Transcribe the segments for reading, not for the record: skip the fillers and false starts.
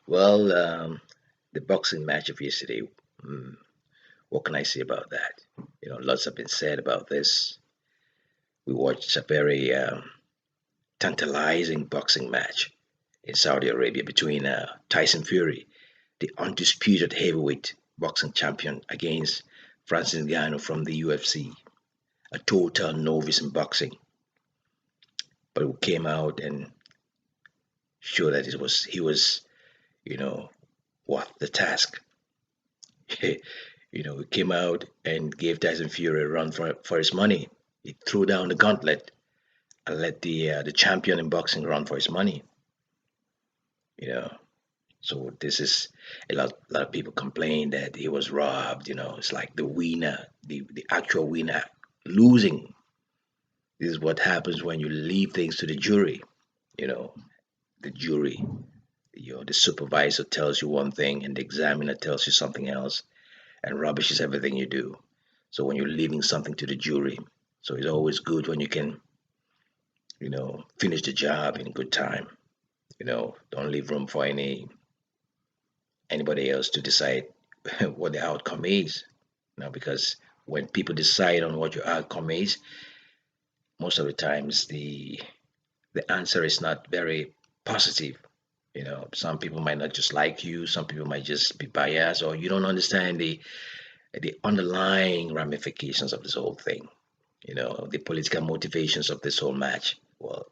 Well, the boxing match of yesterday, mm, what can I say about that? Lots have been said about this. We watched a very tantalizing boxing match in Saudi Arabia between Tyson Fury, the undisputed heavyweight boxing champion, against Francis Ngannou from the UFC, a total novice in boxing, but who came out and showed that he was, you know, what the task. He came out and gave Tyson Fury a run for his money. He threw down the gauntlet and let the champion in boxing run for his money. You know, so this is a lot of people complain that he was robbed. It's like the winner, the actual winner, losing. This is what happens when you leave things to the jury. You know, the jury. The supervisor tells you one thing and the examiner tells you something else, and rubbishes everything you do. So when you're leaving something to the jury, so it's always good when you can, finish the job in good time. Don't leave room for anybody else to decide what the outcome is. Because when people decide on what your outcome is, most of the times the answer is not very positive. Some people might not just like you, some people might just be biased, or you don't understand the underlying ramifications of this whole thing. The political motivations of this whole match. Well,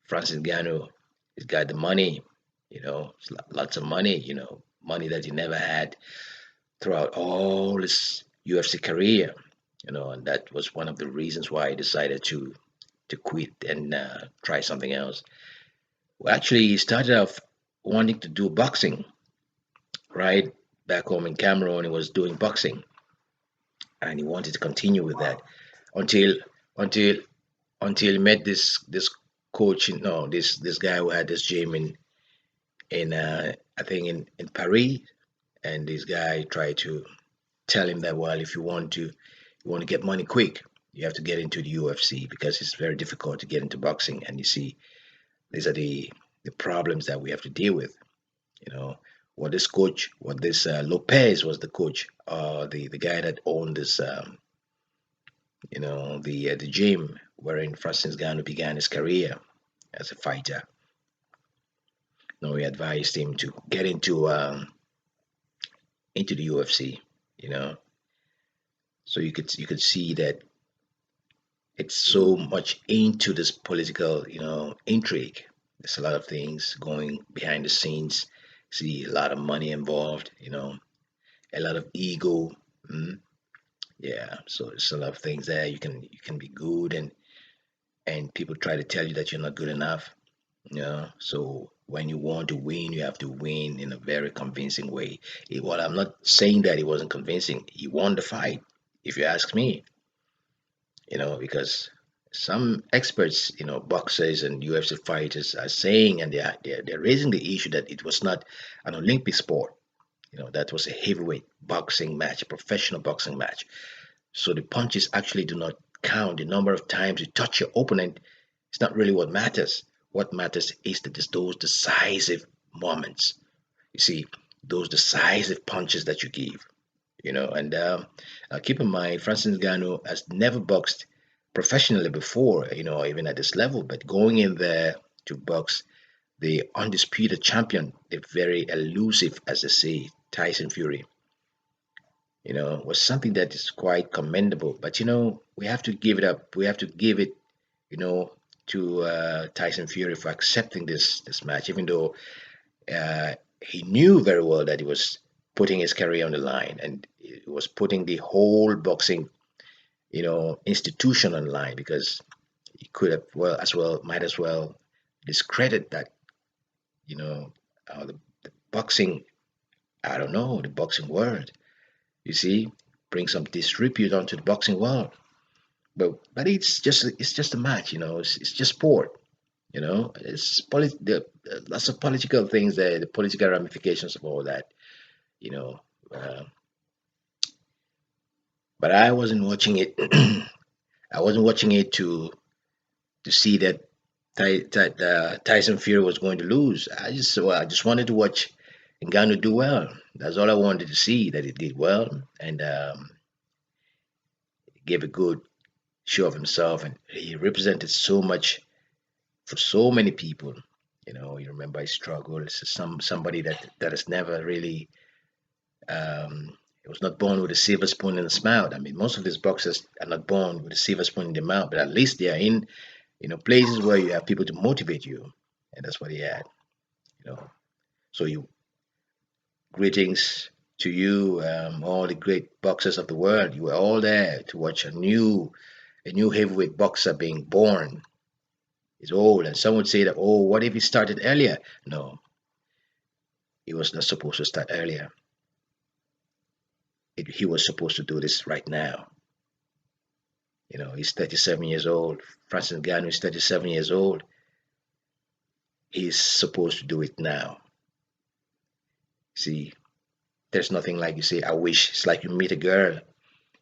Francis Ngannou, he's got the money, lots of money, money that he never had throughout all his UFC career, and that was one of the reasons why he decided to quit and try something else. Well, actually, he started off wanting to do boxing, right? Back home in Cameroon, he was doing boxing, and he wanted to continue with that until until until he met this coach. No, this guy who had this gym in I think in Paris, and this guy tried to tell him that, well, if you want to get money quick, you have to get into the UFC because it's very difficult to get into boxing. And you see, these are the problems that we have to deal with. You know, what this Lopez was the coach, the guy that owned this, the gym wherein Francis Ngannou began his career as a fighter. He advised him to get into the UFC. You know, so you could see that it's so much into this political, intrigue. There's a lot of things going behind the scenes. See a lot of money involved. A lot of ego. mm, Yeah, so it's a lot of things there. You can be good, and people try to tell you that you're not good enough. So when you want to win, you have to win in a very convincing way. Well, I'm not saying that it wasn't convincing. He won the fight, if you ask me. Because some experts, boxers and UFC fighters are saying, and they're raising the issue that it was not an Olympic sport. That was a heavyweight boxing match, a professional boxing match. So the punches actually do not count. The number of times you touch your opponent is not really what matters. What matters is that it's those decisive moments. You see, those decisive punches that you give. And keep in mind, Francis Ngannou has never boxed professionally before, even at this level, but going in there to box the undisputed champion, the very elusive, as they say, Tyson Fury, was something that is quite commendable. But we have to give it up. We have to give it, you know, to Tyson Fury for accepting this match, even though he knew very well that he was putting his career on the line and he was putting the whole boxing, institution on the line because he could have might as well discredit that, you know, the boxing. I don't know the boxing world. You see, bring some disrepute onto the boxing world. But it's just a match. It's just sport. Lots of political things there, the political ramifications of all that. You know, uh, but I wasn't watching it. I wasn't watching it to see that. Tyson Fury was going to lose. I just wanted to watch Ngannou do well. That's all I wanted to see, that he did well and gave a good show of himself, and he represented so much for so many people. You remember his struggle. It's somebody that has never really he was not born with a silver spoon in his mouth. I mean, most of these boxers are not born with a silver spoon in their mouth, but at least they are in places where you have people to motivate you, and that's what he had. You know, so you greetings to you, all the great boxers of the world. You were all there to watch a new heavyweight boxer being born. Is old, and some would say that, oh, what if he started earlier? No, he was not supposed to start earlier. He was supposed to do this right now. He's 37 years old. Francis Ngannou is 37 years old. He's supposed to do it now. See, there's nothing like, you say, I wish. It's like you meet a girl.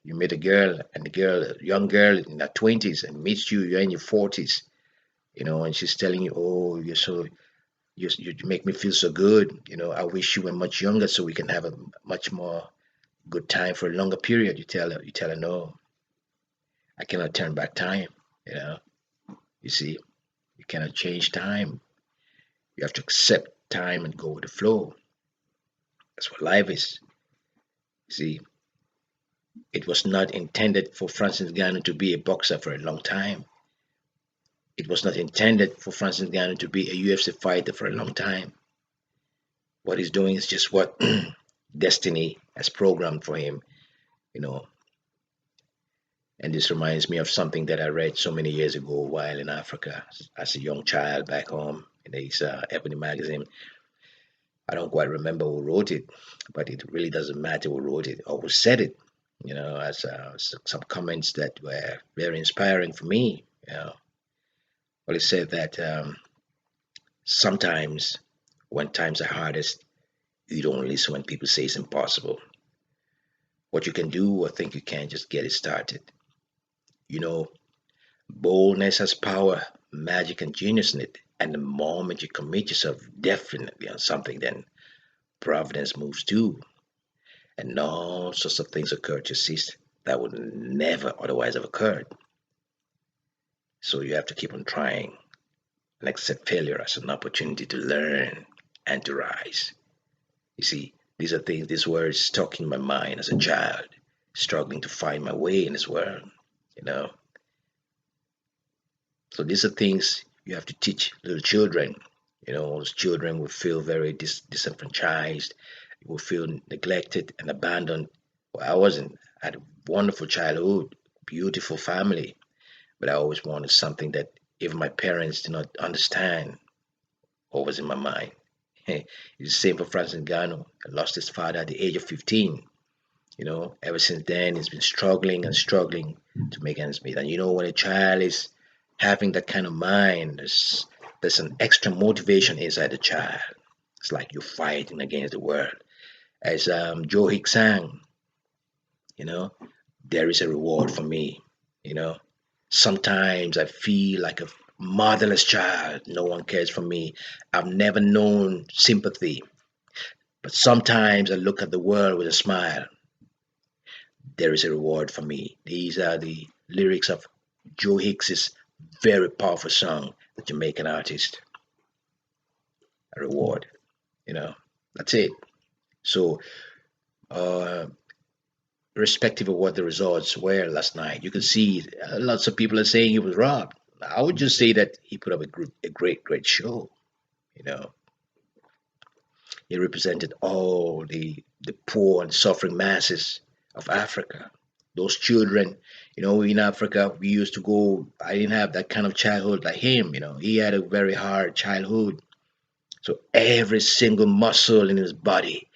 You meet a girl, and the girl, a young girl in her 20s, and meets you, you're in your 40s, and she's telling you, oh, you make me feel so good. I wish you were much younger so we can have a much more good time for a longer period. You tell her, no, I cannot turn back time. You know, you see, you cannot change time. You have to accept time and go with the flow. That's what life is. See, it was not intended for Francis Ngannou to be a boxer for a long time. It was not intended for Francis Ngannou to be a UFC fighter for a long time. What he's doing is just what destiny has programmed for him, you know. And this reminds me of something that I read so many years ago while in Africa as a young child back home in this Ebony magazine. I don't quite remember who wrote it, but it really doesn't matter who wrote it or who said it. As some comments that were very inspiring for me. Well, it said that sometimes when times are hardest, you don't listen when people say it's impossible. What you can do or think you can, just get it started. You know, Boldness has power, magic, and genius in it. And the moment you commit yourself definitely on something, then providence moves too. And all sorts of things occur to assist that would never otherwise have occurred. So you have to keep on trying and accept failure as an opportunity to learn and to rise. You see, these words stuck in my mind as a child, struggling to find my way in this world, you know. So these are things you have to teach little children. Those children will feel very disenfranchised, will feel neglected and abandoned. Well, I wasn't. I had a wonderful childhood, beautiful family, but I always wanted something that even my parents did not understand what was in my mind. It's the same for Francis Ngannou. He lost his father at the age of 15. Ever since then, he's been struggling and struggling to make ends meet. And when a child is having that kind of mind, there's an extra motivation inside the child. It's like you're fighting against the world. As Joe Hick sang, you know, there is a reward for me. You know, sometimes I feel like a motherless child. No one cares for me. I've never known sympathy. But sometimes I look at the world with a smile. There is a reward for me. These are the lyrics of Joe Hicks's very powerful song, The Jamaican Artist. A reward, that's it. So, uh, irrespective of what the results were last night, you can see lots of people are saying he was robbed. I would just say that he put up a great, great show. You know, he represented all the poor and suffering masses of Africa. Those children, in Africa, we used to go. I didn't have that kind of childhood like him. He had a very hard childhood. So every single muscle in his body,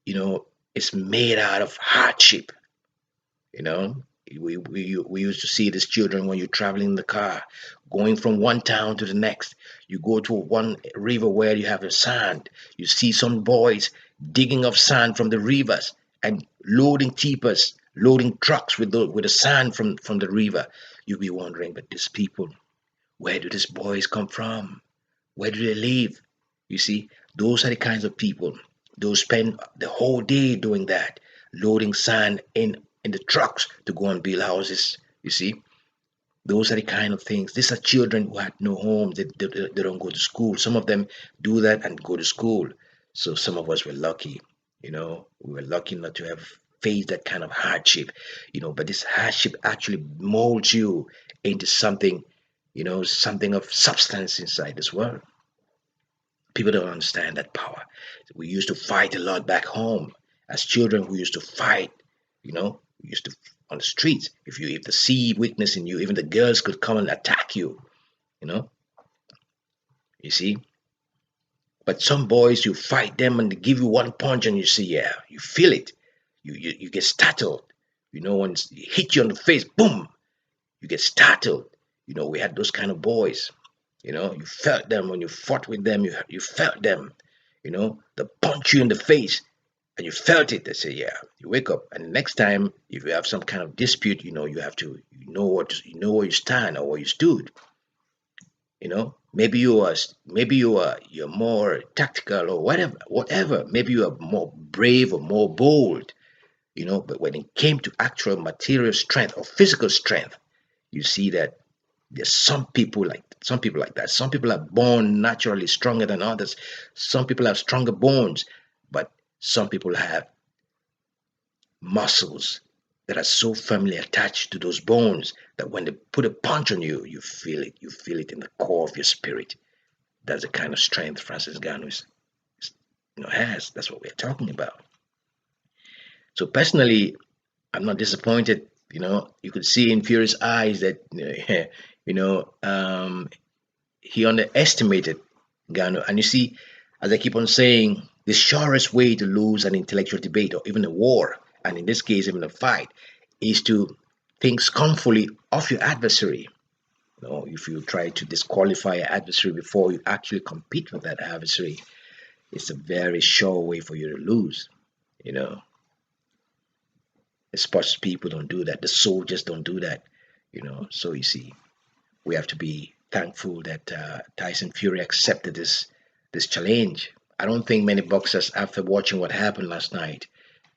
is made out of hardship. You know, we used to see these children when you're traveling in the car, going from one town to the next. You go to one river where you have the sand. You see some boys digging up sand from the rivers and loading tippers, loading trucks with the sand from the river. You'll be wondering, but these people, Where do these boys come from? Where do they live? You see, those are the kinds of people. They'll spend the whole day doing that, loading sand in the trucks to go and build houses. You see, those are the kind of things. These are children who had no home. They don't go to school. Some of them do that and go to school. So some of us were lucky. We were lucky not to have faced that kind of hardship. But this hardship actually molds you into something, something of substance inside this world. People don't understand that power. We used to fight a lot back home. As children, we used to fight, we used to on the streets. If they see weakness in you, even the girls could come and attack you, you know, you see. But some boys, you fight them and they give you one punch and you see, yeah, you feel it. You get startled. When it hit you on the face, boom, you get startled. We had those kind of boys. You felt them when you fought with them. You felt them. They punch you in the face, and you felt it. They say, yeah. You wake up, and the next time, if you have some kind of dispute, you have to, you know where you stand or where you stood. Maybe you're more tactical or whatever. Maybe you are more brave or more bold. But when it came to actual material strength or physical strength, you see that there's some people like that. Some people are born naturally stronger than others. Some people have stronger bones, but some people have muscles that are so firmly attached to those bones that when they put a punch on you, you feel it. You feel it in the core of your spirit. That's the kind of strength Francis Ngannou has. That's what we're talking about. So personally, I'm not disappointed. You could see in Fury's eyes that he underestimated Ngannou. And you see, as I keep on saying, the surest way to lose an intellectual debate or even a war, and in this case, even a fight, is to think scornfully of your adversary. If you try to disqualify your adversary before you actually compete with that adversary, it's a very sure way for you to lose. You know, the sports people don't do that. The soldiers don't do that. So you see, we have to be thankful that Tyson Fury accepted this challenge. I don't think many boxers, after watching what happened last night,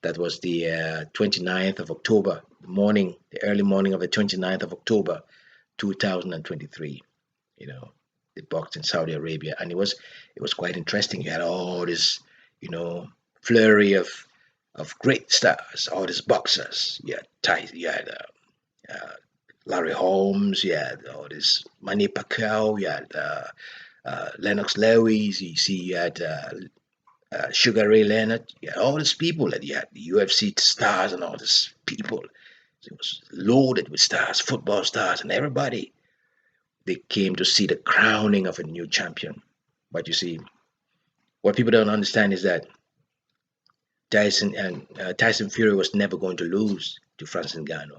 that was the 29th of October, the early morning of the 29th of October, 2023. You know, they boxed in Saudi Arabia, and it was quite interesting. You had all this, flurry of great stars, all these boxers. You had Larry Holmes, you had all this Manny Pacquiao, you had Lennox Lewis, you had Sugar Ray Leonard, you had all these people, and you had the UFC stars and all these people. It was loaded with stars, football stars, and everybody. They came to see the crowning of a new champion. But you see, what people don't understand is that Tyson Fury was never going to lose to Francis Ngannou.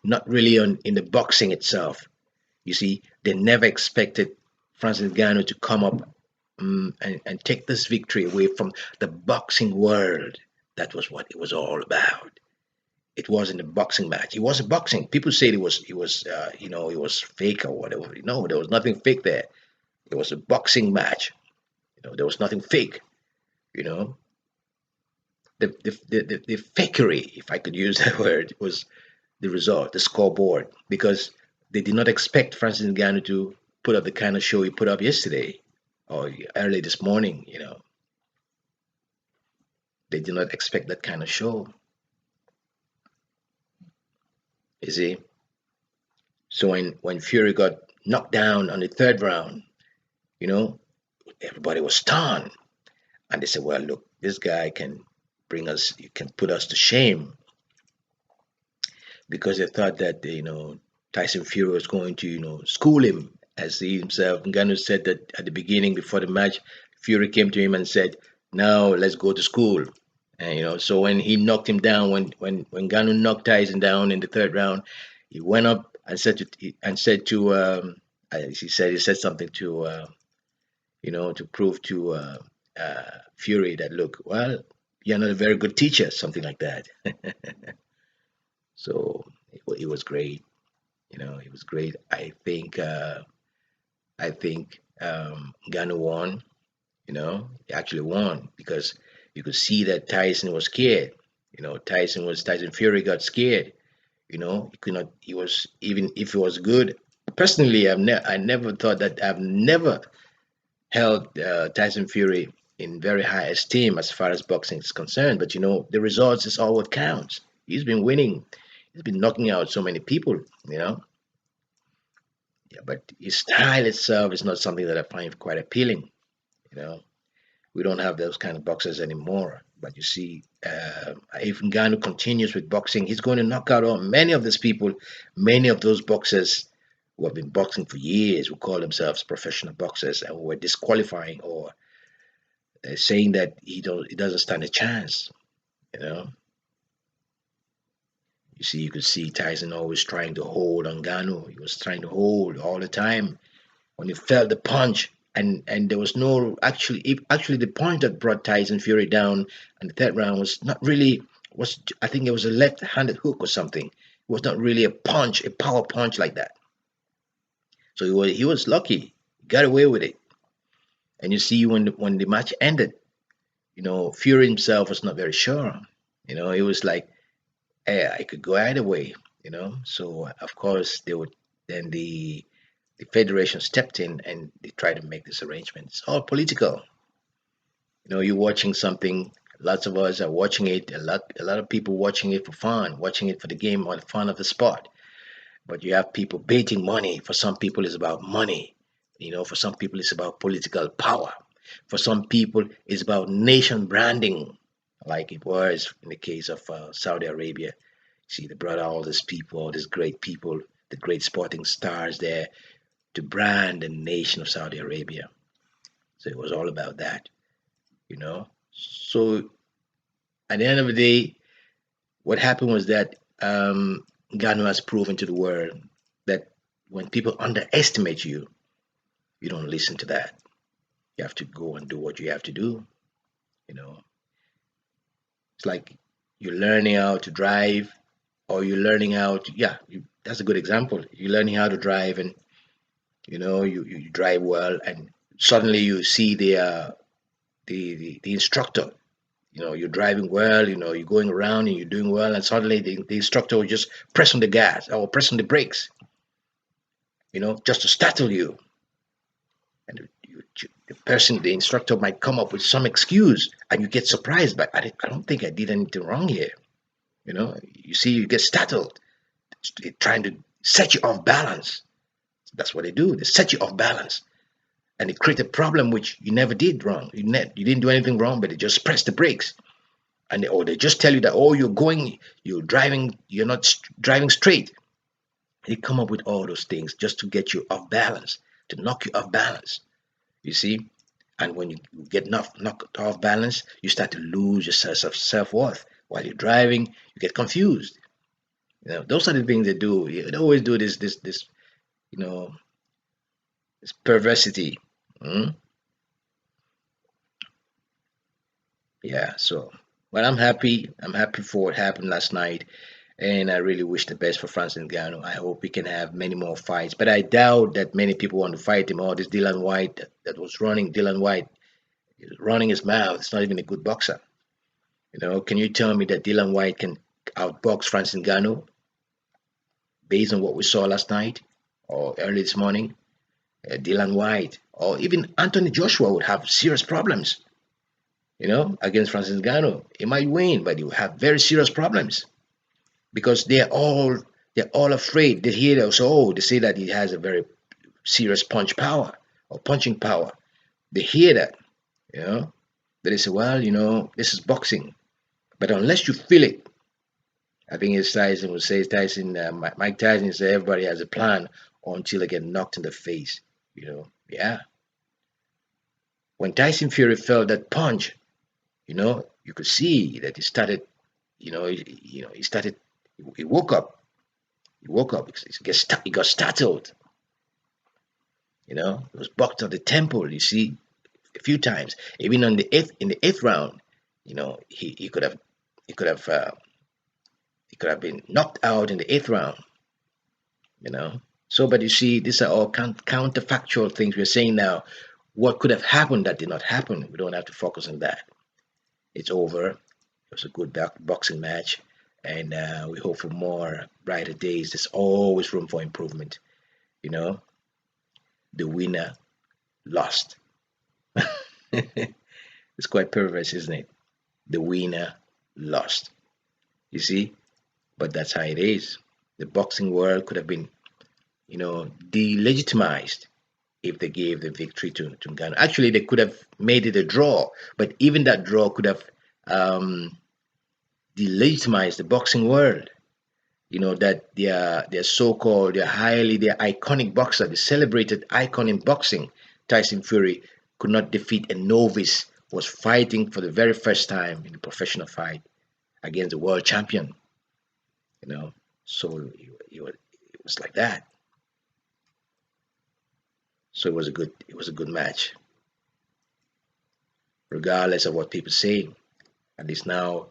Not really in the boxing itself. You see, they never expected Francis Ngannou to come up and take this victory away from the boxing world. That was what it was all about. It wasn't a boxing match. It was a boxing. People said it was fake or whatever. No, there was nothing fake there. It was a boxing match. There was nothing fake. You know, the fakery, if I could use that word, was the result, the scoreboard, because they did not expect Francis Ngannou to put up the kind of show he put up yesterday or early this morning. They did not expect that kind of show. You see, so when Fury got knocked down on the third round, you know, everybody was stunned, and they said, "Well, look, this guy can he can put us to shame," because they thought that Tyson Fury was going to school him, as he himself Ngannou said that at the beginning before the match. Fury came to him and said, "Now let's go to school." And so when he knocked him down, when Ngannou knocked Tyson down in the third round, he went up and said to he said something to to prove to Fury that, look, well, you're not a very good teacher, something like that. So it was great. It was great. I think I think Ngannou won. He actually won because you could see that Tyson was scared. Tyson Fury got scared. He could not. He was, even if he was good. Personally, I never thought that. I've never held Tyson Fury in very high esteem as far as boxing is concerned. But the results is all what counts. He's been winning. He's been knocking out so many people. You know, yeah, but his style itself is not something that I find quite appealing. You know, we don't have those kind of boxers anymore. But you see, if Ngannou continues with boxing, he's going to knock out on many of these people, many of those boxers who have been boxing for years, who call themselves professional boxers, and who were disqualifying or saying that he doesn't stand a chance. You know, you could see Tyson always trying to hold on Ngannou. He was trying to hold all the time when he felt the punch. And there was no actually the punch that brought Tyson Fury down in the third round was not really was I think it was a left-handed hook or something. It was not really a punch, a power punch like that. So he was lucky, he got away with it. And you see when the match ended, Fury himself was not very sure. It was like, hey, I could go either way. So of course they would then the federation stepped in and they tried to make this arrangement. It's all political. You're watching something. Lots of us are watching it. A lot of people watching it for fun, watching it for the game or the fun of the sport. But you have people baiting money. For some people, it's about money. For some people, it's about political power. For some people, it's about nation branding, like it was in the case of Saudi Arabia. See, they brought all these people, all these great people, the great sporting stars there to brand the nation of Saudi Arabia. So it was all about that, you know. So at the end of the day, what happened was that Ghana has proven to the world that when people underestimate you, you don't listen to that. You have to go and do what you have to do. You know, it's like you're learning how to drive, or you're learning how to, yeah, that's a good example. You're learning how to drive, and you drive well, and suddenly you see the instructor. You're driving well. You're going around and you're doing well, and suddenly the instructor will just press on the gas or press on the brakes. Just to startle you, and the instructor might come up with some excuse, and you get surprised. But I don't think I did anything wrong here. You see, you get startled, trying to set you off balance. That's what they do. They set you off balance, and it create a problem which you never did wrong. You didn't do anything wrong, but they just press the brakes, or they just tell you that, oh, you're driving, you're not driving straight. They come up with all those things just to get you off balance, to knock you off balance. You see, and when you get knocked off balance, you start to lose your sense of self-worth. While you're driving, you get confused. Those are the things they do. They always do this, you know, this perversity. Mm? Yeah. So, but I'm happy. I'm happy for what happened last night, and I really wish the best for Francis Ngannou. I hope we can have many more fights, but I doubt that many people want to fight him. All this Dylan White that was running, Dylan White running his mouth. It's not even a good boxer. Can you tell me that Dylan White can outbox Francis Ngannou based on what we saw last night or early this morning? Dylan White or even Anthony Joshua would have serious problems, against Francis Ngannou. He might win, but he will have very serious problems because they're all afraid. They hear us, oh, they say that he has a very serious punching power. They hear that, you know. They say, well, this is boxing, but unless you feel it, I think it's Tyson would say, Mike Tyson said everybody has a plan until they get knocked in the face. Yeah. When Tyson Fury felt that punch, you could see that he started, he started, he woke up, he got startled, he was bucked on the temple, you see, a few times, even in the eighth round, he he could have, he could have been knocked out in the eighth round, you know. So, but you see, these are all counterfactual things we're saying now. What could have happened that did not happen? We don't have to focus on that. It's over. It was a good boxing match, and we hope for more brighter days. There's always room for improvement. You know, the winner lost. It's quite perverse, isn't it? The winner lost. You see, but that's how it is. The boxing world could have been, delegitimized if they gave the victory to Ngannou. Actually, they could have made it a draw, but even that draw could have um, delegitimized the boxing world. You know that their so-called, their iconic boxer, the celebrated icon in boxing, Tyson Fury, could not defeat a novice who was fighting for the very first time in a professional fight against the world champion. You know, so it was like that. So it was a good match, regardless of what people say. At least now,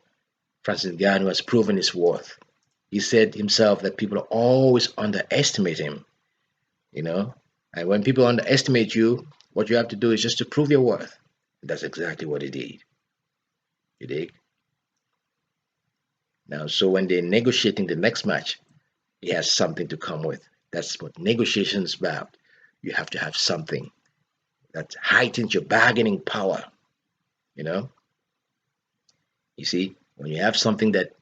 Francis Ngannou has proven his worth. He said himself that people always underestimate him, you know. And when people underestimate you, what you have to do is just to prove your worth. That's exactly what he did. You dig? Now, so when they're negotiating the next match, he has something to come with. That's what negotiation is about. You have to have something that heightens your bargaining power. You know, you see, when you have something that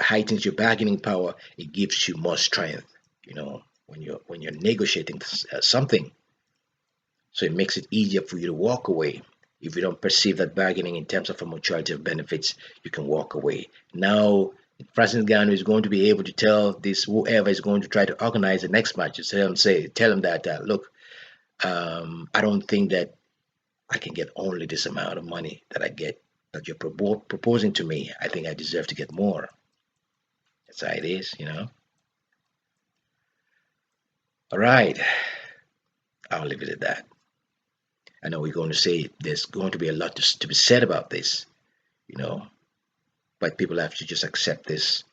heightens your bargaining power, it gives you more strength. When you're negotiating something, so it makes it easier for you to walk away. If you don't perceive that bargaining in terms of a mutuality of benefits, you can walk away. Now, Francis Ngannou is going to be able to tell this whoever is going to try to organize the next match, tell him that look, I don't think that I can get only this amount of money that I get that you're proposing to me. I think I deserve to get more. That's how it is. All right, I'll leave it at that. I know we're going to say there's going to be a lot to be said about this, you know, but people have to just accept this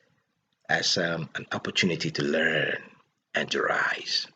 as an opportunity to learn and to rise.